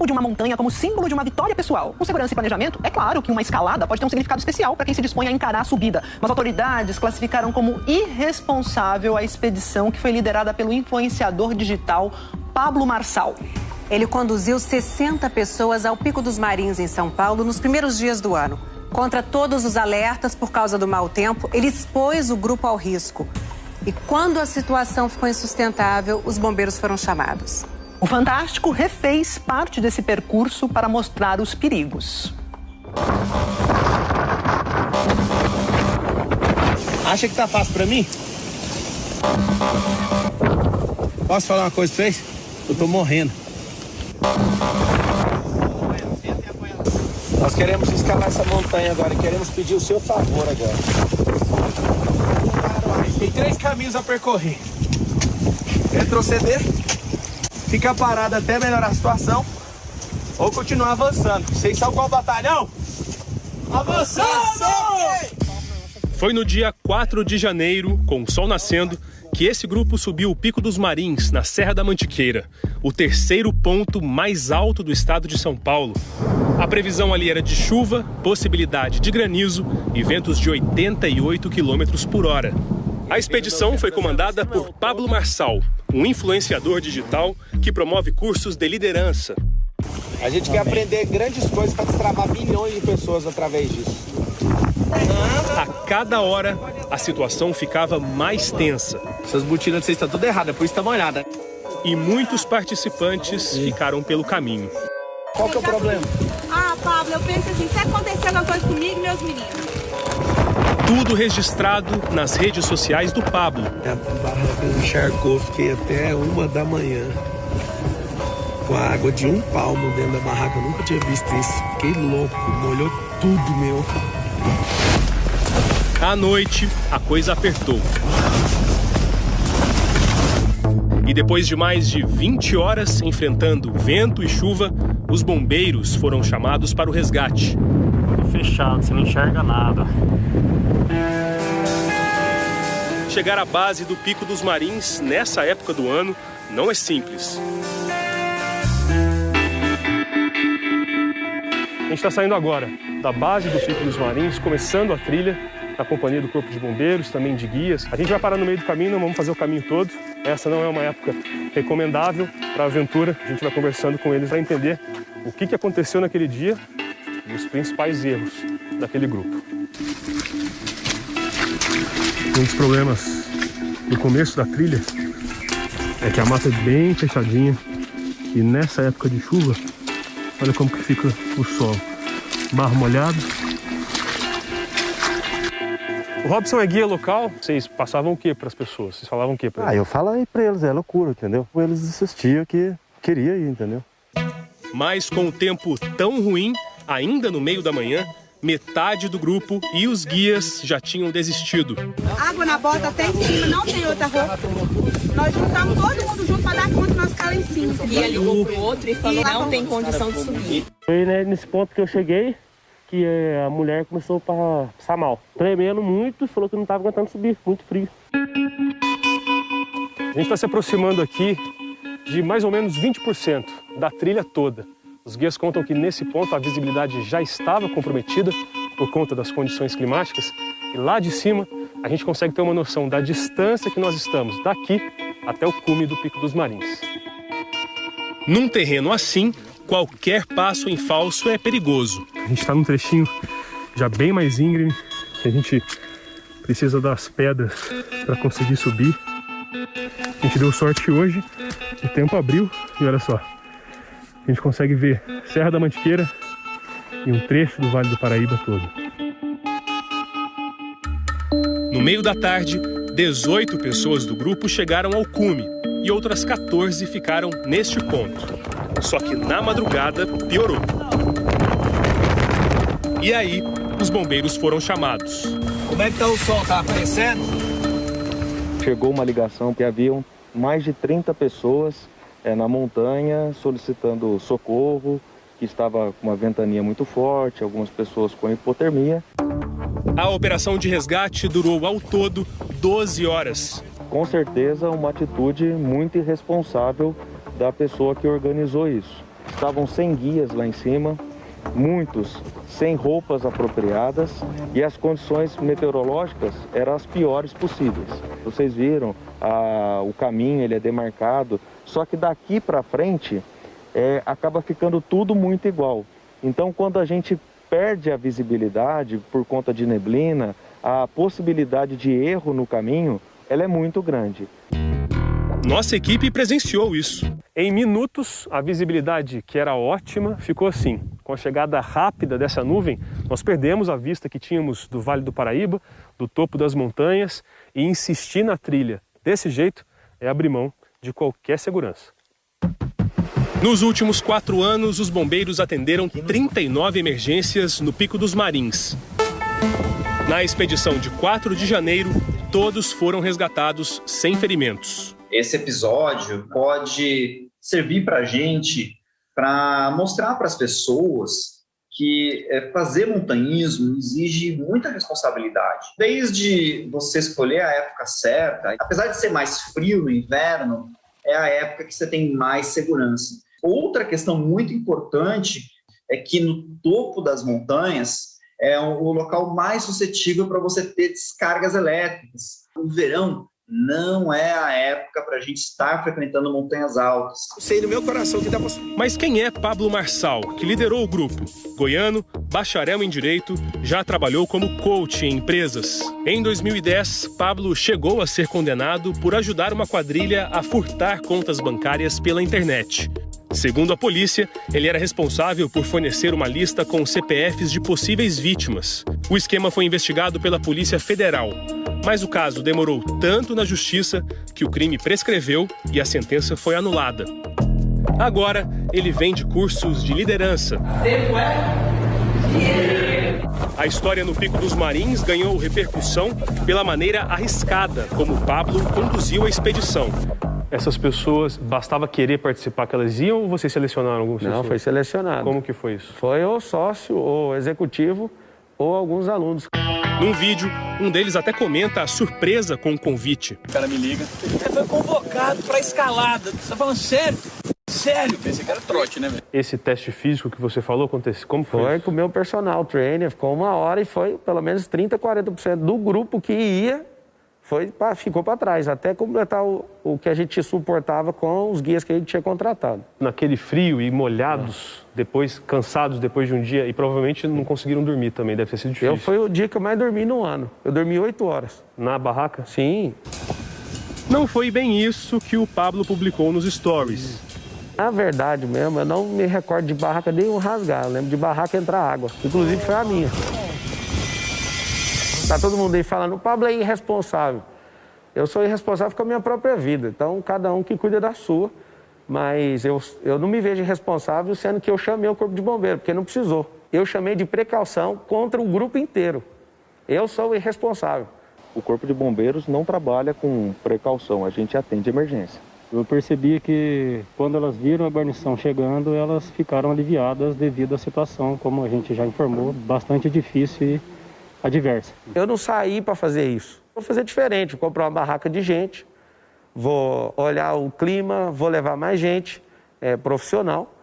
de uma montanha como símbolo de uma vitória pessoal. Com segurança e planejamento, é claro que uma escalada pode ter um significado especial para quem se dispõe a encarar a subida. Mas autoridades classificaram como irresponsável a expedição que foi liderada pelo influenciador digital Pablo Marçal. Ele conduziu 60 pessoas ao Pico dos Marins, em São Paulo, nos primeiros dias do ano. Contra todos os alertas por causa do mau tempo, ele expôs o grupo ao risco. E quando a situação ficou insustentável, os bombeiros foram chamados. O Fantástico refez parte desse percurso para mostrar os perigos. Acha que tá fácil pra mim? Posso falar uma coisa pra vocês? Eu tô morrendo. Nós queremos escalar essa montanha agora e queremos pedir o seu favor agora. Tem 3 caminhos a percorrer. Retroceder, ficar parado até melhorar a situação ou continuar avançando. Vocês sabem qual batalhão? Avançando! Foi no dia 4 de janeiro, com o sol nascendo, que esse grupo subiu o Pico dos Marins, na Serra da Mantiqueira, o terceiro ponto mais alto do estado de São Paulo. A previsão ali era de chuva, possibilidade de granizo e ventos de 88 km por hora. A expedição foi comandada por Pablo Marçal, um influenciador digital que promove cursos de liderança. A gente quer aprender grandes coisas para destravar milhões de pessoas através disso. A cada hora, a situação ficava mais tensa. Essas botinas de vocês estão tudo errado, é por isso que tá molhada. E muitos participantes ficaram pelo caminho. Qual que é o problema? Ah, Pablo, eu penso assim, se acontecer alguma coisa comigo e meus meninos. Tudo registrado nas redes sociais do Pablo. A barraca encharcou, fiquei até 1 da manhã. Com a água de 1 palmo dentro da barraca, eu nunca tinha visto isso. Fiquei louco, molhou tudo, meu. À noite, a coisa apertou. E depois de mais de 20 horas enfrentando vento e chuva, os bombeiros foram chamados para o resgate. Fechado, você não enxerga nada. Chegar à base do Pico dos Marins nessa época do ano não é simples. A gente está saindo agora da base do Pico dos Marins, começando a trilha, na companhia do Corpo de Bombeiros, também de guias. A gente vai parar no meio do caminho, não vamos fazer o caminho todo. Essa não é uma época recomendável para a aventura. A gente vai conversando com eles para entender o que aconteceu naquele dia e os principais erros daquele grupo. Um dos problemas no começo da trilha é que a mata é bem fechadinha e nessa época de chuva, olha como que fica o solo. Barro molhado. O Robson é guia local. Vocês passavam o que para as pessoas? Vocês falavam o que para eles? Eu falei para eles, é loucura, entendeu? Eles insistiam que queria ir, entendeu? Mas com o tempo tão ruim, ainda no meio da manhã, metade do grupo e os guias já tinham desistido. Água na bota até em cima, não tem outra roupa. Nós juntamos todo mundo junto para dar conta de nós ficar lá em cima. E ele ligou pro outro e falou, não tem condição de subir. Foi nesse ponto que eu cheguei que a mulher começou a passar mal. Tremendo muito, falou que não estava aguentando subir, muito frio. A gente está se aproximando aqui de mais ou menos 20% da trilha toda. Os guias contam que nesse ponto a visibilidade já estava comprometida por conta das condições climáticas e lá de cima a gente consegue ter uma noção da distância que nós estamos daqui até o cume do Pico dos Marins. Num terreno assim, qualquer passo em falso é perigoso. A gente está num trechinho já bem mais íngreme, que a gente precisa das pedras para conseguir subir. A gente deu sorte hoje, o tempo abriu e olha só. A gente consegue ver Serra da Mantiqueira e um trecho do Vale do Paraíba todo. No meio da tarde, 18 pessoas do grupo chegaram ao cume e outras 14 ficaram neste ponto. Só que na madrugada piorou. E aí, os bombeiros foram chamados. Como é que tá o sol? Tá aparecendo? Chegou uma ligação que haviam mais de 30 pessoas na montanha solicitando socorro, que estava com uma ventania muito forte, algumas pessoas com hipotermia. A operação de resgate durou ao todo 12 horas. Com certeza uma atitude muito irresponsável da pessoa que organizou isso. estavam sem guias lá em cima, muitos sem roupas apropriadas e as condições meteorológicas eram as piores possíveis. Vocês viram, o caminho ele é demarcado, só que daqui para frente acaba ficando tudo muito igual. Então, quando a gente perde a visibilidade por conta de neblina, a possibilidade de erro no caminho ela é muito grande. Nossa equipe presenciou isso. Em minutos, a visibilidade, que era ótima, ficou assim. Com a chegada rápida dessa nuvem, nós perdemos a vista que tínhamos do Vale do Paraíba, do topo das montanhas, e insistir na trilha desse jeito é abrir mão de qualquer segurança. Nos últimos 4 anos, os bombeiros atenderam 39 emergências no Pico dos Marins. Na expedição de 4 de janeiro, todos foram resgatados sem ferimentos. Esse episódio pode servir para a gente, para mostrar para as pessoas que fazer montanhismo exige muita responsabilidade. Desde você escolher a época certa, apesar de ser mais frio no inverno, é a época que você tem mais segurança. Outra questão muito importante é que no topo das montanhas é o local mais suscetível para você ter descargas elétricas. O verão não é a época para a gente estar frequentando montanhas altas. Sei no meu coração que dá pra... Mas quem é Pablo Marçal, que liderou o grupo? Goiano, bacharel em Direito, já trabalhou como coach em empresas. Em 2010, Pablo chegou a ser condenado por ajudar uma quadrilha a furtar contas bancárias pela internet. Segundo a polícia, ele era responsável por fornecer uma lista com CPFs de possíveis vítimas. O esquema foi investigado pela Polícia Federal, mas o caso demorou tanto na justiça que o crime prescreveu e a sentença foi anulada. Agora, ele vende cursos de liderança. A história no Pico dos Marins ganhou repercussão pela maneira arriscada como Pablo conduziu a expedição. Essas pessoas, bastava querer participar que elas iam ou vocês selecionaram algumas pessoas? Não, foi selecionado. Como que foi isso? Foi ou sócio, ou executivo, ou alguns alunos. Num vídeo, um deles até comenta a surpresa com o convite. O cara me liga. Você foi convocado pra escalada. Você tá falando sério? Sério? Pensei que era trote, né, velho? Esse teste físico que você falou, aconteceu, como foi? Foi com o meu personal trainer, ficou 1 hora e foi pelo menos 30%, 40% do grupo que ia, ficou para trás, até completar o que a gente suportava com os guias que a gente tinha contratado. Naquele frio e molhados, depois cansados depois de um dia, e provavelmente não conseguiram dormir também, deve ter sido difícil. Foi o dia que eu mais dormi no ano. Eu dormi 8 horas. Na barraca? Sim. Não foi bem isso que o Pablo publicou nos stories. Na verdade mesmo, eu não me recordo de barraca nenhum rasgar. Eu lembro de barraca entrar água. Inclusive foi a minha. Tá todo mundo aí falando, o Pablo é irresponsável. Eu sou irresponsável com a minha própria vida. Então, cada um que cuida da sua. Mas eu não me vejo irresponsável, sendo que eu chamei o Corpo de Bombeiro, porque não precisou. Eu chamei de precaução contra o grupo inteiro. Eu sou o irresponsável. O Corpo de Bombeiros não trabalha com precaução, a gente atende emergência. Eu percebi que quando elas viram a guarnição chegando, elas ficaram aliviadas devido à situação, como a gente já informou, bastante difícil e adversa. Eu não saí para fazer isso. Vou fazer diferente, vou comprar uma barraca de gente, vou olhar o clima, vou levar mais gente profissional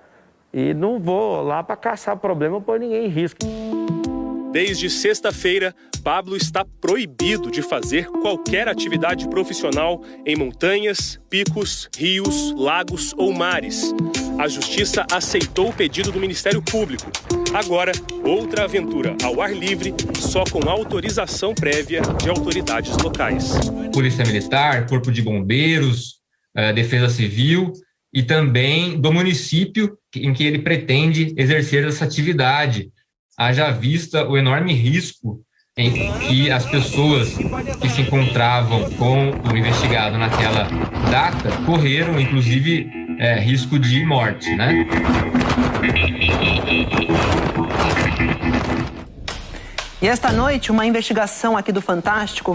e não vou lá para caçar problema ou pôr ninguém em risco. Desde sexta-feira, Pablo está proibido de fazer qualquer atividade profissional em montanhas, picos, rios, lagos ou mares. A Justiça aceitou o pedido do Ministério Público. Agora, outra aventura ao ar livre, só com autorização prévia de autoridades locais. Polícia Militar, Corpo de Bombeiros, Defesa Civil e também do município em que ele pretende exercer essa atividade. Haja vista o enorme risco em que as pessoas que se encontravam com o investigado naquela data correram, inclusive, risco de morte, né? E esta noite, uma investigação aqui do Fantástico